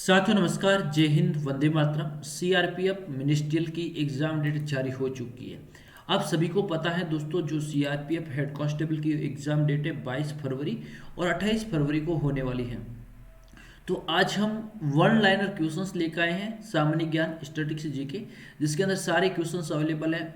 साथियों नमस्कार, जय हिंद, वंदे मातरम। सीआरपीएफ मिनिस्ट्रियल की एग्ज़ाम डेट जारी हो चुकी है। आप सभी को पता है दोस्तों, जो सीआरपीएफ हेड कांस्टेबल की एग्ज़ाम डेट है 22 फरवरी और 28 फरवरी को होने वाली है। तो आज हम वन लाइनर क्वेश्चंस लेकर आए हैं, सामान्य ज्ञान, स्टैटिस्टिक्स, जीके, जिसके अंदर सारे क्वेश्चंस अवेलेबल है।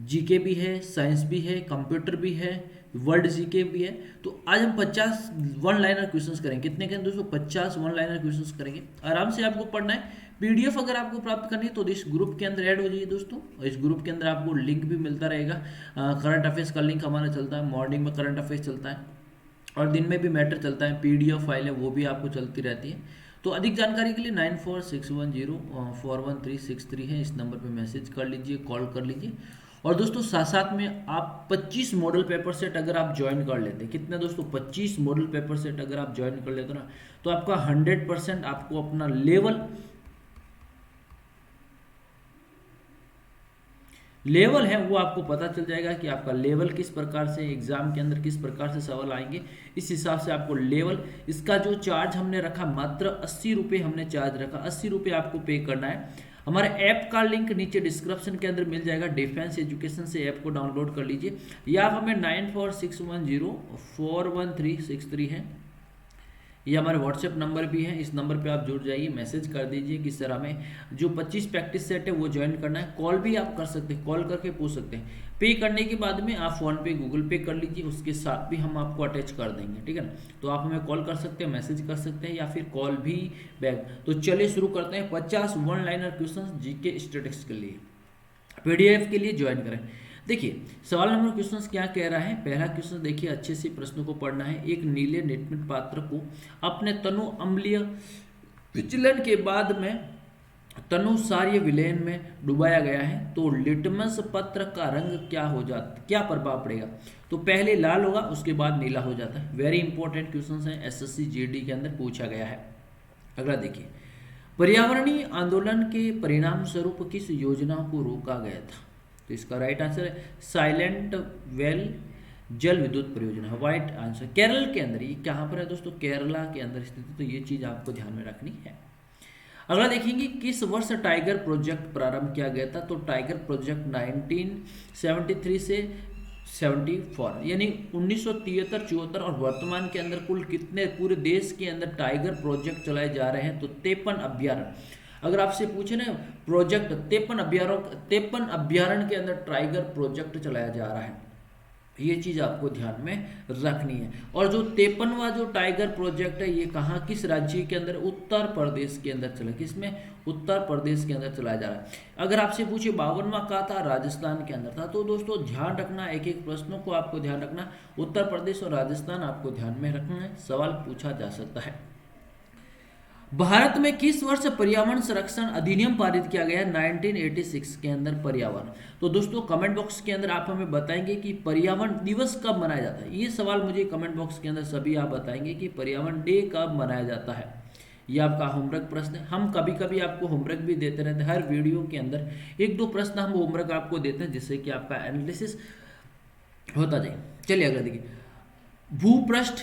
जीके भी है, साइंस भी है, कंप्यूटर भी है, वर्ल्ड जीके भी है। तो आज हम 50 वन लाइनर क्वेश्चंस करेंगे। कितने करेंगे दोस्तों? 50 वन लाइनर क्वेश्चंस करेंगे। आराम से आपको पढ़ना है। पीडीएफ अगर आपको प्राप्त करनी है तो इस ग्रुप के अंदर ऐड हो जाइए दोस्तों। और इस ग्रुप के अंदर आपको लिंक भी मिलता रहेगा। करंट अफेयर्स का लिंक हमारा चलता है, मॉर्निंग में करंट अफेयर्स चलता है और दिन में भी मैटर चलता है। पीडीएफ फाइल है वो भी आपको चलती रहती है। तो अधिक जानकारी के लिए 9461041363 है, इस नंबर पे मैसेज कर लीजिए, कॉल कर लीजिए। और दोस्तों साथ साथ में आप 25 मॉडल पेपर सेट अगर आप ज्वाइन कर लेते हैं, कितना दोस्तों? 25 मॉडल पेपर सेट अगर आप ज्वाइन कर लेते हो ना, तो आपका 100% आपको अपना लेवल है वो आपको पता चल जाएगा कि आपका लेवल किस प्रकार से एग्जाम के अंदर किस प्रकार से सवाल आएंगे। इस हिसाब से आपको लेवल, इसका जो चार्ज हमने रखा मात्र 80 रुपये हमने चार्ज रखा, 80 रुपये आपको पे करना है। हमारे ऐप का लिंक नीचे डिस्क्रिप्शन के अंदर मिल जाएगा। डिफेंस एजुकेशन से ऐप को डाउनलोड कर लीजिए, या आप हमें 9461041363 है, ये हमारे व्हाट्सएप नंबर भी है। इस नंबर पे आप जुड़ जाइए, मैसेज कर दीजिए कि सर हमें जो 25 प्रैक्टिस सेट है वो ज्वाइन करना है। कॉल भी आप कर सकते हैं, कॉल करके पूछ सकते हैं। पे करने के बाद में आप फ़ोन पे गूगल पे कर लीजिए, उसके साथ भी हम आपको अटैच कर देंगे, ठीक है ना। तो आप हमें कॉल कर सकते हैं, मैसेज कर सकते हैं, या फिर कॉल भी बैक। तो चलिए शुरू करते हैं। 50 one liner question GK statistics के लिए, पीडीएफ के लिए ज्वाइन करें। देखिए सवाल नंबर क्वेश्चन क्या कह रहा है। पहला क्वेश्चन देखिए, अच्छे से प्रश्नों को पढ़ना है। एक नीले निटमिट पात्र को अपने तनु अम्लीय विचलन के बाद में तनुसार्य विलयन में डुबाया गया है, तो लिटमस पत्र का रंग क्या हो जाता, क्या प्रभाव पड़ेगा? तो पहले लाल होगा, उसके बाद नीला हो जाता है। वेरी इंपॉर्टेंट क्वेश्चन है, एसएससी जीडी के अंदर पूछा गया है। अगला देखिए, पर्यावरणीय आंदोलन के परिणाम स्वरूप किस योजना को रोका गया था? तो इसका राइट आंसर है साइलेंट वेल जल विद्युत परियोजना, व्हाइट आंसर। केरल के अंदर, ये कहाँ पर है दोस्तों? केरला के अंदर स्थित है। तो ये चीज आपको ध्यान में रखनी है। अगला देखेंगे, किस वर्ष टाइगर प्रोजेक्ट प्रारंभ किया गया था? तो टाइगर प्रोजेक्ट 1973 से 74, यानी 1973, 74 और वर्तमान के अंदर कुल कितने पूरे देश के अंदर टाइगर प्रोजेक्ट चलाए जा रहे हैं? तो 53 अभ्यारण्य। अगर आपसे पूछे ना प्रोजेक्ट, 53 अभ्यारण्य के अंदर टाइगर प्रोजेक्ट चलाया जा रहा है, ये चीज आपको ध्यान में रखनी है। और जो 53वां जो टाइगर प्रोजेक्ट है, ये कहाँ, किस राज्य के अंदर? उत्तर प्रदेश के अंदर चला। किसमें? उत्तर प्रदेश के अंदर चलाया जा रहा है। अगर आपसे पूछे 52वां कहाँ था? राजस्थान के अंदर था। तो दोस्तों ध्यान रखना, एक एक प्रश्नों को आपको ध्यान रखना, उत्तर प्रदेश और राजस्थान आपको ध्यान में रखना है, सवाल पूछा जा सकता है। भारत में किस वर्ष पर्यावरण संरक्षण अधिनियम पारित किया गया? 1986 के अंदर पर्यावरण। तो दोस्तों कमेंट बॉक्स के अंदर आप हमें बताएंगे कि पर्यावरण दिवस कब मनाया जाता है। ये सवाल मुझे कमेंट बॉक्स के अंदर सभी आप बताएंगे कि पर्यावरण डे कब मनाया जाता है। ये आपका होमवर्क प्रश्न है। हम कभी कभी आपको होमवर्क भी देते रहते हैं, हर वीडियो के अंदर एक दो प्रश्न हम होमवर्क आपको देते हैं, जिससे कि आपका एनालिसिस होता जाए। चलिए अगला देखिए, भूपृष्ठ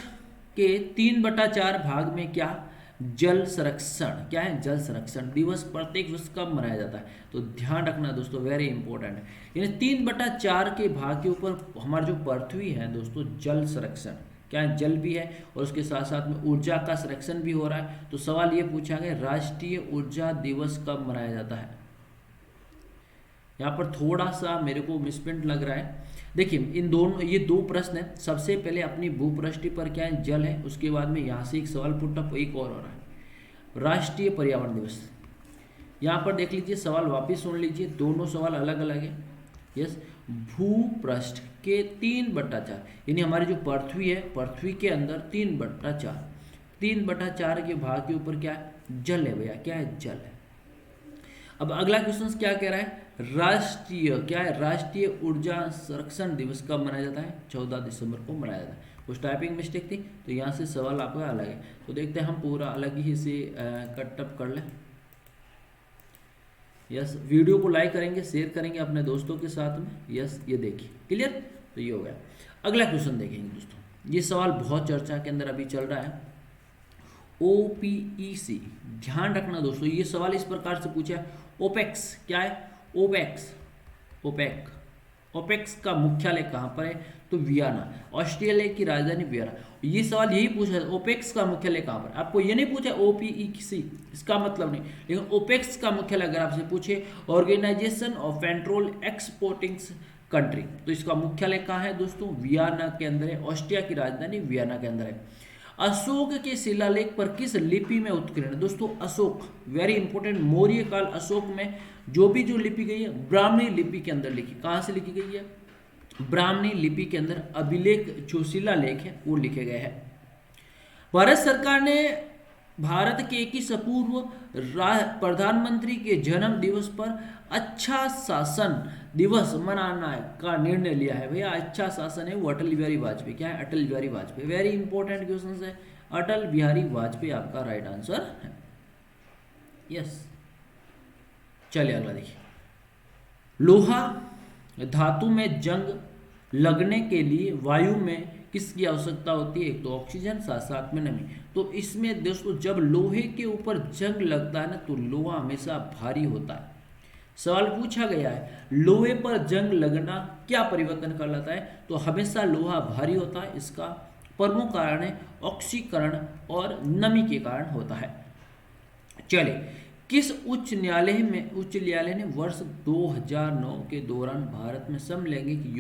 के 3/4 भाग में क्या जल संरक्षण, क्या है? जल संरक्षण दिवस प्रत्येक वर्ष कब मनाया जाता है? तो ध्यान रखना दोस्तों, वेरी इंपॉर्टेंट है। यानी 3/4 के भाग के ऊपर हमारा जो पृथ्वी है दोस्तों, जल संरक्षण, क्या है? जल भी है और उसके साथ साथ में ऊर्जा का संरक्षण भी हो रहा है। तो सवाल ये पूछा गया, राष्ट्रीय ऊर्जा दिवस कब मनाया जाता है? यहाँ पर थोड़ा सा मेरे को मिसप्रिंट लग रहा है। देखिए इन दोनों, ये दो प्रश्न है। सबसे पहले अपनी भूपृष्ठ पर क्या है? जल है। उसके बाद में यहाँ से एक सवाल पुटअप एक और हो रहा है, राष्ट्रीय पर्यावरण दिवस। यहाँ पर देख लीजिए, सवाल वापिस सुन लीजिए, दोनों सवाल अलग अलग है। यस, भूपृष्ठ के 3/4, यानी हमारी जो पृथ्वी है, पृथ्वी के अंदर 3/4 के भाग के ऊपर क्या है? जल है भैया, क्या है? जल है। अब अगला क्वेश्चन क्या कह रहा है? राष्ट्रीय, क्या है? राष्ट्रीय ऊर्जा संरक्षण दिवस कब मनाया जाता है? 14 दिसंबर को मनाया जाता है। कुछ टाइपिंग मिस्टेक थी, तो यहाँ से सवाल आपका अलग है। तो देखते हैं हम पूरा अलग ही से कटअप कर लें। यस, वीडियो को लाइक करेंगे, शेयर करेंगे अपने दोस्तों के साथ में। यस, ये देखिए क्लियर। तो ये हो गया। अगला क्वेश्चन देखेंगे दोस्तों, ये सवाल बहुत चर्चा के अंदर अभी चल रहा है। OPEC। ध्यान रखना दोस्तों, ये सवाल इस प्रकार से पूछा है। ओपेक्स क्या है? ओपेक्स, ओपेक, ओपेक्स का मुख्यालय कहाँ पर है? तो वियना, ऑस्ट्रेलिया की राजधानी वियना। ये सवाल यही पूछा है, ओपेक्स का मुख्यालय कहाँ पर? आपको ये नहीं पूछा OPEC, इसका मतलब नहीं, लेकिन ओपेक्स का मुख्यालय अगर आपसे पूछे organisation of petrol exporting country, तो इसका मुख्यालय कहाँ है दोस्तों? वियना के अंदर है, ऑस्ट्रिया की राजधानी वियना के अंदर है। अशोक के शिलालेख पर किस लिपि में उत्कीर्ण है? दोस्तों अशोक, वेरी इंपॉर्टेंट, मौर्य काल अशोक में जो लिपि गई है ब्राह्मणी लिपि के अंदर लिखी। कहाँ से लिखी गई है? ब्राह्मणी लिपि के अंदर अभिलेख जो शिलालेख है वो लिखे गए हैं। भारत सरकार ने भारत के 21 पूर्व प्रधानमंत्री के जन्म दिवस पर अच्छा शासन दिवस मनाना का निर्णय लिया है। भैया अच्छा शासन है वो अटल बिहारी वाजपेयी। क्या है? Atal Bihari Vajpayee. Very important question है, अटल बिहारी वाजपेयी आपका राइट आंसर है। यस, चलिए अगला देखिए। लोहा धातु में जंग लगने के लिए वायु में किसकी आवश्यकता होती है? एक तो ऑक्सीजन, साथ साथ में नमी। तो इसमें दोस्तों जब लोहे के ऊपर जंग लगता है ना तो लोहा हमेशा भारी होता है। सवाल पूछा गया है लोहे पर जंग लगना क्या परिवर्तन कर लाता है? तो हमेशा लोहा भारी होता है। इसका प्रमुख कारण है ऑक्सीकरण और नमी के कारण होता है। चलिए, किस उच्च न्यायालय ने वर्ष 2009 के दौरान भारत में समलैंगिक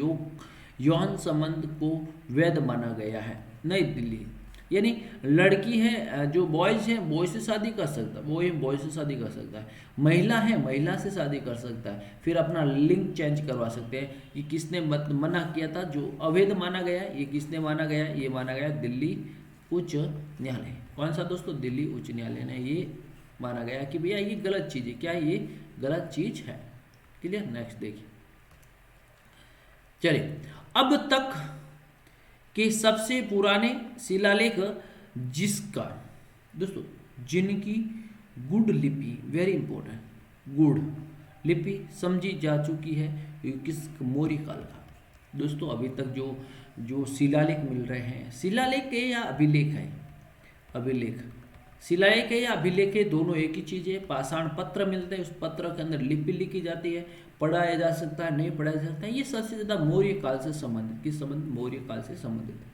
यौन संबंध को वैध माना गया है? नई दिल्ली। यानी लड़की है जो बॉयज है बॉय से शादी कर सकता है, बॉय से शादी कर सकता है, महिला है महिला से शादी कर सकता है, फिर अपना लिंग चेंज करवा सकते हैं। ये किसने मना किया था? जो अवैध माना गया, ये किसने माना गया? ये माना गया दिल्ली उच्च न्यायालय। कौन सा दोस्तों? दिल्ली उच्च न्यायालय ने ये माना गया कि भैया ये गलत चीज है। क्या ये गलत चीज है? क्लियर? नेक्स्ट देखिए। चलिए, अब तक के सबसे पुराने शिलालेख जिसका दोस्तों जिनकी गुड़ लिपि, वेरी इंपॉर्टेंट, गुड़ लिपि समझी जा चुकी है, किस मौर्य काल का? दोस्तों अभी तक जो शिलालेख मिल रहे हैं, शिलालेख है या अभिलेख है? अभिलेख। शिलालेख है या अभिलेख है, दोनों एक ही चीज़ है। पाषाण पत्र मिलते हैं, उस पत्र के अंदर लिपि लिखी जाती है, पढ़ाया जा सकता है, नहीं पढ़ाया जा सकता है। ये सबसे ज़्यादा मौर्य काल से संबंधित, किस संबंधित? मौर्य काल से संबंधित है।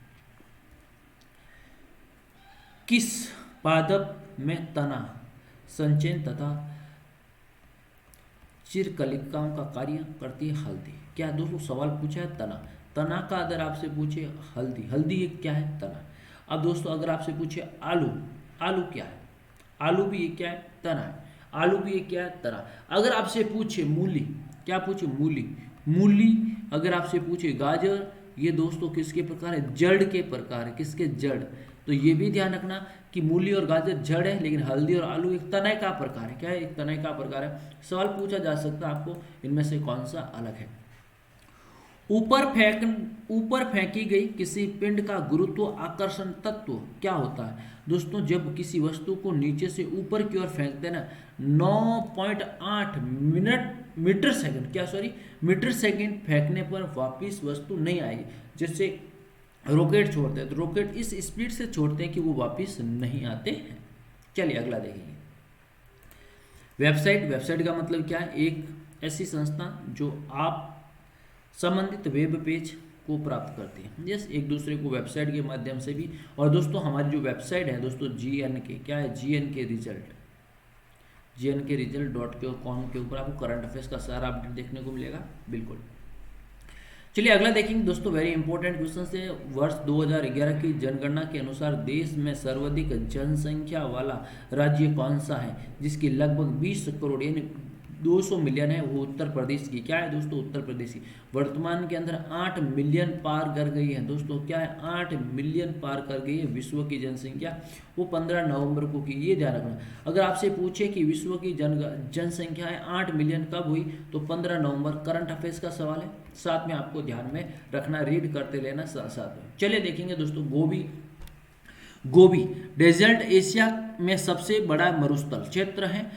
किस पादप में तना संचयन तथा चिरकलिकाओं का कार्य करती है? हल्दी। क्या दोस्तों सवाल पूछा है तना, तना का अगर आपसे पूछे हल्दी, हल्दी ये क्या है? तना। अब दोस्तों अगर आपसे पूछे आलू, आलू क्या है? आलू भी ये क्या है? तना है। आलू भी ये क्या है? तना। अगर आपसे पूछे मूली, क्या पूछे? मूली, मूली। अगर आपसे पूछे गाजर, ये दोस्तों किसके प्रकार है? जड़ के प्रकार है। किसके? जड़। तो ये भी ध्यान रखना कि मूली और गाजर जड़ है, लेकिन हल्दी और आलू एक तनय का प्रकार है। क्या है? एक तनय का प्रकार है। सवाल पूछा जा सकता है आपको इनमें से कौन सा अलग है। ऊपर फेंकी गई किसी पिंड का गुरुत्व आकर्षण तत्व क्या होता है? दोस्तों जब किसी वस्तु को नीचे से ऊपर की ओर फेंकते हैं ना, 9.8 मीटर सेकंड फेंकने पर वापिस वस्तु नहीं आएगी। जैसे रॉकेट छोड़ते हैं तो रॉकेट इस स्पीड से छोड़ते हैं कि वो वापिस नहीं आते हैं। चलिए अगला देखेंगे। वेबसाइट का मतलब क्या है? एक ऐसी संस्था जो आप संबंधित वेब पेज को प्राप्त करते हैं। यस, एक दूसरे को वेबसाइट के माध्यम से भी। और दोस्तों हमारी जो वेबसाइट है दोस्तों GNK, क्या है? GNK रिजल्ट, GNKresult.com के ऊपर आपको करंट अफेयर्स का सारा अपडेट देखने को मिलेगा। बिल्कुल। चलिए अगला देखेंगे दोस्तों, वेरी इंपॉर्टेंट क्वेश्चन है। वर्ष 2011 की जनगणना के अनुसार देश में सर्वाधिक जनसंख्या वाला राज्य कौन सा है? जिसकी लगभग 20 करोड़ यानी 200 मिलियन है, वो उत्तर प्रदेश की। क्या है दोस्तों? उत्तर प्रदेश की। वर्तमान के अंदर 8 मिलियन पार कर गई है दोस्तों। क्या है? 8 मिलियन पार कर गई है विश्व की जनसंख्या, वो 15 नवंबर को की। ये ध्यान रखना। अगर आपसे पूछे कि विश्व की जनसंख्या है 8 मिलियन कब हुई, तो 15 नवंबर। करंट अफेयर्स का सवाल है, साथ में आपको ध्यान में रखना, रीड करते लेना साथ में। चलिए देखेंगे दोस्तों, गोबी डेजर्ट एशिया में सबसे बड़ा मरुस्थल क्षेत्र है।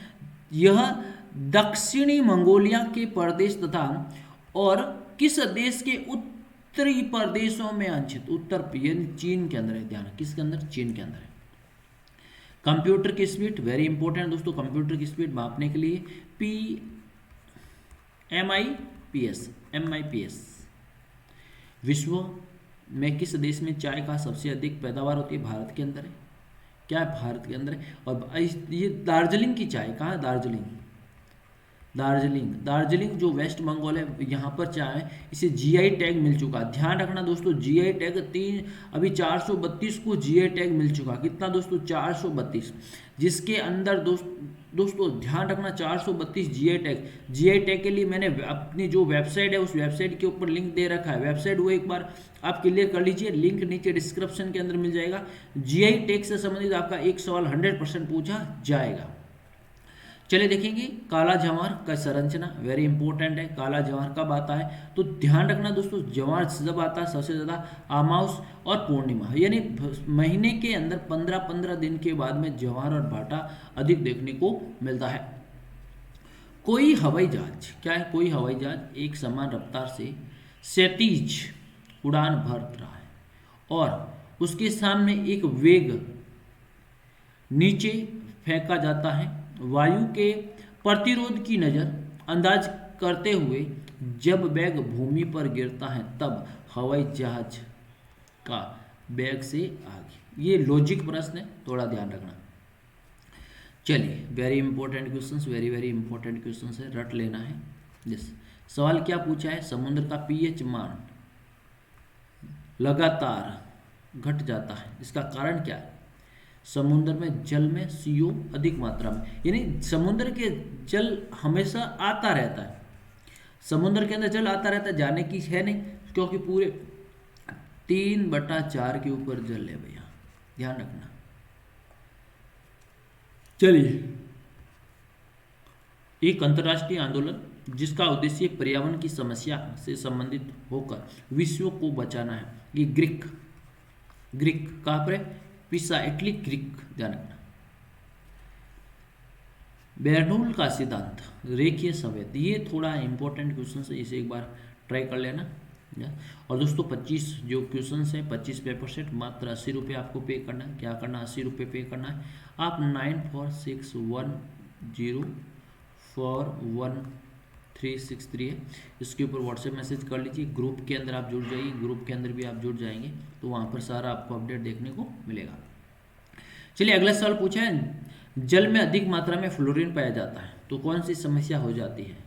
यह दक्षिणी मंगोलिया के प्रदेश तथा और किस देश के उत्तरी प्रदेशों में अंशित? उत्तर चीन के अंदर है। ध्यान, किसके अंदर? चीन के अंदर है। कंप्यूटर की स्पीड वेरी इंपॉर्टेंट दोस्तों, कंप्यूटर की स्पीड मापने के लिए MIPS। विश्व में किस देश में चाय का सबसे अधिक पैदावार होती है? भारत के अंदर है। क्या है? भारत के अंदर है। और ये दार्जिलिंग की चाय कहाँ है? दार्जिलिंग जो वेस्ट बंगाल है, यहाँ पर चाय है, इसे जीआई टैग मिल चुका। ध्यान रखना दोस्तों, जीआई टैग अभी 432 को जीआई टैग मिल चुका। कितना दोस्तों? 432, जिसके अंदर दोस्तों ध्यान रखना 432 जीआई टैग के लिए मैंने अपनी जो वेबसाइट है उस वेबसाइट के ऊपर लिंक दे रखा है। वेबसाइट वो एक बार आप क्लियर कर लीजिए, लिंक नीचे डिस्क्रिप्शन के अंदर मिल जाएगा। जीआई टैग से संबंधित आपका एक सवाल 100% पूछा जाएगा। चलिए देखेंगे काला जवार का संरचना वेरी इंपॉर्टेंट है। काला जवार कब आता है? तो ध्यान रखना दोस्तों, जवार जब आता है सबसे ज़्यादा अमावस और पूर्णिमा, यानी महीने के अंदर 15-15 दिन के बाद में जवार और भाटा अधिक देखने को मिलता है। कोई हवाई जहाज, क्या है? कोई हवाई जहाज एक समान रफ्तार से क्षैतिज उड़ान भर रहा है और उसके सामने एक वेग नीचे फेंका जाता है। वायु के प्रतिरोध की नज़र अंदाज करते हुए जब बैग भूमि पर गिरता है तब हवाई जहाज का बैग से आगे। ये लॉजिक प्रश्न है, थोड़ा ध्यान रखना। चलिए very important questions, very important questions है, रट लेना है। यस, सवाल क्या पूछा है? समुद्र का पीएच मान लगातार घट जाता है, इसका कारण क्या है? समुद्र में जल में CO अधिक मात्रा में, यानी समुद्र के जल हमेशा आता रहता है, समुद्र के अंदर जल आता रहता है, जाने की है नहीं, क्योंकि पूरे 3/4 के ऊपर जल है भैया, ध्यान रखना। चलिए, एक अंतर्राष्ट्रीय आंदोलन जिसका उद्देश्य पर्यावरण की समस्या से संबंधित होकर विश्व को बचाना है, ये ग्रीक कहाँ पर है? पिसा, इटली, ग्रीक, ध्यान रखना। बेरनूल का सिद्धांत, रेखीय संवेद, ये थोड़ा इंपॉर्टेंट क्वेश्चन है, इसे एक बार ट्राई कर लेना। और दोस्तों 25 जो क्वेश्चन हैं 25 पेपर सेट, मात्र 80 रुपये आपको पे करना है। क्या करना है? 80 रुपये पे करना है। आप 9461041363 है, इसके ऊपर व्हाट्सएप मैसेज कर लीजिए। ग्रुप के अंदर आप जुड़ जाइए, ग्रुप के अंदर भी आप जुड़ जाएंगे तो वहाँ पर सारा आपको अपडेट देखने को मिलेगा। चलिए अगला सवाल पूछा है, जल में अधिक मात्रा में फ्लोरीन पाया जाता है तो कौन सी समस्या हो जाती है?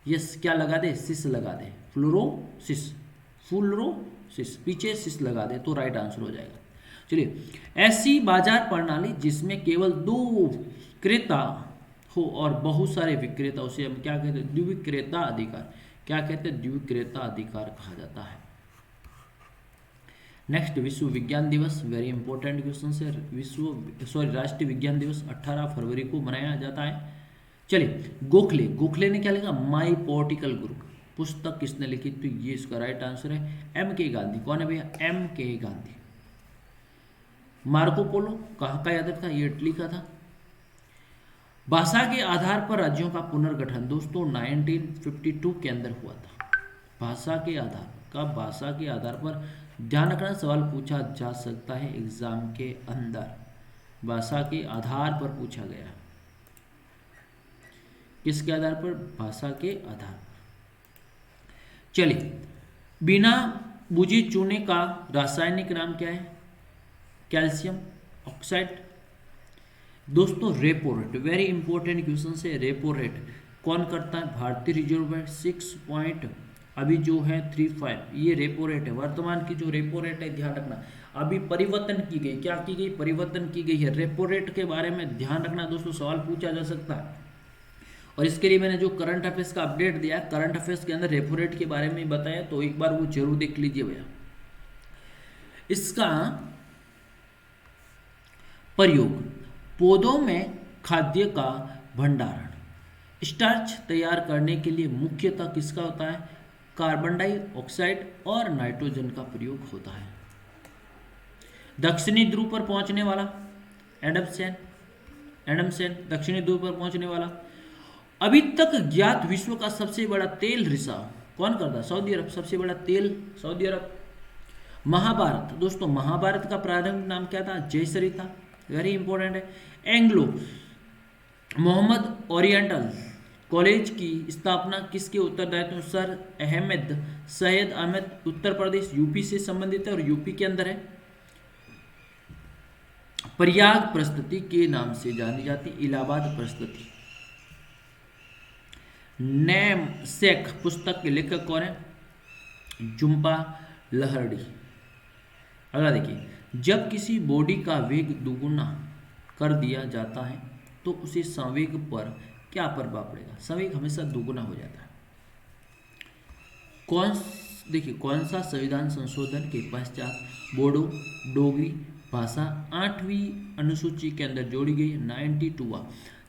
यस, क्या लगा दे? सिस लगा दे, फ्लोरोसिस, पीछे सिस लगा दे तो राइट आंसर हो जाएगा। चलिए, ऐसी बाजार प्रणाली जिसमें केवल 2 क्रेता हो और बहुत सारे विक्रेता, उसे हम क्या कहते हैं? द्विविक्रेता अधिकार। क्या कहते हैं? द्विविक्रेता अधिकार कहा जाता है। नेक्स्ट, विश्व विज्ञान दिवस, वेरी इंपॉर्टेंट क्वेश्चन है। राष्ट्रीय विज्ञान दिवस 18 फरवरी को मनाया जाता है। चलिए, गोखले ने क्या लिखा? My political group. पुस्तक किसने लिखी? तो ये इसका राइट आंसर है M.K. गांधी। कौन है भैया? M.K. गांधी। मार्को पोलो कहाँ का यादव था? ये इटली का था। भाषा के आधार पर राज्यों का पुनर्गठन दोस्तों 1952 के अंदर हुआ था। भाषा के आधार पर ध्यान रखना, सवाल पूछा जा सकता है एग्जाम के अंदर। भाषा के आधार पर पूछा गया। किसके आधार पर? भाषा के आधार पर। चलिए, बिना बुझे चूने का रासायनिक नाम क्या है? Calcium oxide. दोस्तों repo rate, very important question है। रेपो रेट कौन करता है? भारतीय रिजर्व बैंक 6 अभी जो है 35, ये रेपो रेट है। वर्तमान की जो रेपो रेट है, ध्यान रखना, अभी परिवर्तन की गई। क्या की गई? परिवर्तन की गई है। रेपो रेट के बारे में ध्यान रखना दोस्तों, सवाल पूछा जा सकता है। और इसके लिए मैंने जो करंट अफेयर्स का अपडेट दिया, करंट अफेयर्स के अंदर रेपो रेट के बारे में बताया, तो एक बार वो जरूर देख लीजिए भैया। इसका प्रयोग पौधों में खाद्य का भंडारण, स्टार्च तैयार करने के लिए मुख्यतः किसका होता है? कार्बन डाइऑक्साइड और नाइट्रोजन का प्रयोग होता है। दक्षिणी ध्रुव पर पहुंचने वाला एडमसेन, दक्षिणी ध्रुव पर पहुंचने वाला अभी तक ज्ञात विश्व का सबसे बड़ा तेल रिसाव कौन करता? सऊदी अरब। सबसे बड़ा तेल सऊदी अरब। महाभारत दोस्तों, महाभारत का प्रारंभिक नाम क्या था? जयसरी था। वेरी इंपॉर्टेंट है। एंग्लो मोहम्मद ओरिएंटल कॉलेज की स्थापना किसके उत्तरदायित्व में? सर अहमद सैयद अहमद, उत्तर प्रदेश, यूपी से संबंधित है और यूपी के अंदर है। प्रयाग प्रस्तुति के नाम से जानी जाती, इलाहाबाद प्रस्तुति। नेम सेक पुस्तक के लेखक कौन है? जुम्पा लहरडी। अगला देखिए, जब किसी बॉडी का वेग दुगुना कर दिया जाता है तो उसे संवेग पर क्या प्रभाव पड़ेगा? संवेग हमेशा दुगुना हो जाता है। देखिए कौन सा संविधान संशोधन के पश्चात बोडो डोगरी भाषा 8वीं अनुसूची के अंदर जोड़ी गई? 92वां।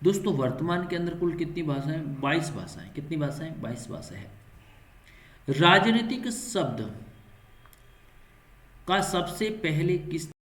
दोस्तों वर्तमान के अंदर कुल कितनी भाषाएं? 22 भाषाएं। कितनी भाषाएं? 22 भाषाएं है। राजनीतिक शब्द का सबसे पहले किस